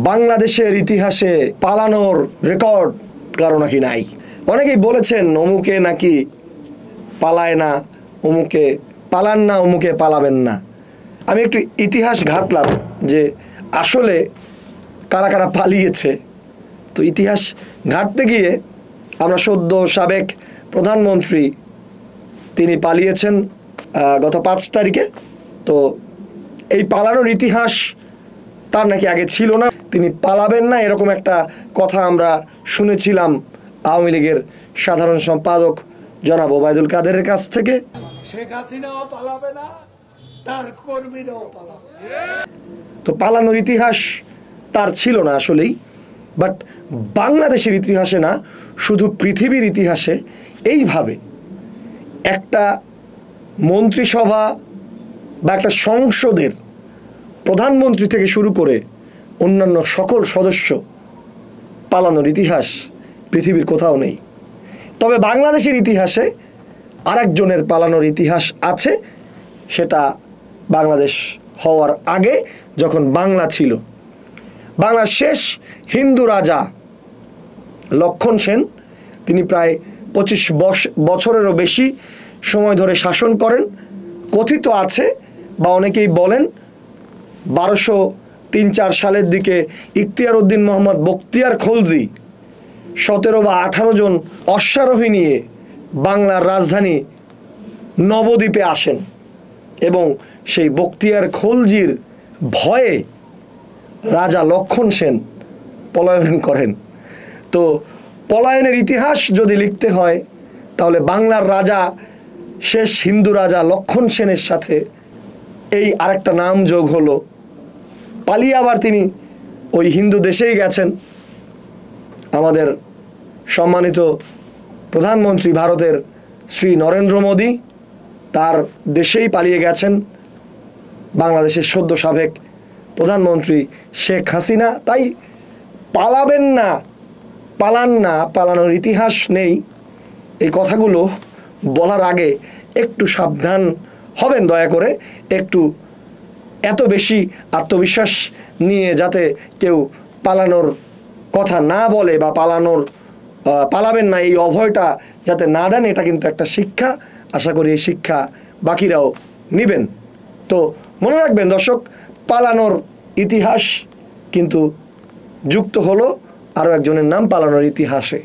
বাংলাদেশের ইতিহাসে পালানোর রেকর্ড কারো নাকি নাই। অনেকেই বলেছেন অমুকে নাকি পালায় না, অমুকে পালান না, অমুকে পালাবেন না। আমি একটু ইতিহাস ঘাটলাম যে আসলে কারা কারা পালিয়েছে। তো ইতিহাস ঘাটতে গিয়ে আমরা সদ্য সাবেক প্রধানমন্ত্রী তিনি পালিয়েছেন গত 5 তারিখে। তো এই পালানোর ইতিহাস তার নাকি আগে ছিল না, তিনি পালাবেন না এরকম একটা কথা আমরা শুনেছিলাম আওয়ামী লীগের সাধারণ সম্পাদক জনাব ওবায়দুল কাদেরের কাছ থেকে। শেখ হাসিনাও পালাবে না, তার কর্মীরাও পালাবে না। তো পালানোর ইতিহাস তার ছিল না আসলেই, বাট বাংলাদেশের ইতিহাসে না, শুধু পৃথিবীর ইতিহাসে এইভাবে একটা মন্ত্রিসভা বা একটা সংসদের প্রধানমন্ত্রী থেকে শুরু করে অন্যান্য সকল সদস্য পালানোর ইতিহাস পৃথিবীর কোথাও নেই। তবে বাংলাদেশের ইতিহাসে আরেকজনের পালানোর ইতিহাস আছে, সেটা বাংলাদেশ হওয়ার আগে যখন বাংলা ছিল। বাংলার শেষ হিন্দু রাজা লক্ষণ সেন, তিনি প্রায় 25 বছরেরও বেশি সময় ধরে শাসন করেন। কথিত আছে বা অনেকেই বলেন 1203-4 সালের দিকে ইখতিয়ার উদ্দিন মোহাম্মদ বখতিয়ার খলজি 17 বা 18 জন অশ্বারোহী নিয়ে বাংলার রাজধানী নবদ্বীপে আসেন এবং সেই বখতিয়ার খলজির ভয়ে রাজা লক্ষণ সেন পলায়ন করেন। তো পলায়নের ইতিহাস যদি লিখতে হয় তাহলে বাংলার রাজা, শেষ হিন্দু রাজা লক্ষণ সেনের সাথে এই আরেকটা নাম যোগ হলো। পালিয়ে আবার তিনি ওই হিন্দু দেশেই গেছেন। আমাদের সম্মানিত প্রধানমন্ত্রী ভারতের শ্রী নরেন্দ্র মোদী তার দেশেই পালিয়ে গেছেন বাংলাদেশের সদ্য সাবেক প্রধানমন্ত্রী শেখ হাসিনা। তাই পালাবেন না, পালান না, পালানোর ইতিহাস নেই, এই কথাগুলো বলার আগে একটু সাবধান হবেন দয়া করে। একটু এত বেশি আত্মবিশ্বাস নিয়ে যাতে কেউ পালানোর কথা না বলে বা পালাবেন না এই অভয়টা যাতে না দেন, এটা কিন্তু একটা শিক্ষা। আশা করি এই শিক্ষা বাকিরাও নেবেন। তো মনে রাখবেন দর্শক, পালানোর ইতিহাস কিন্তু যুক্ত হলো আরও একজনের নাম পালানোর ইতিহাসে।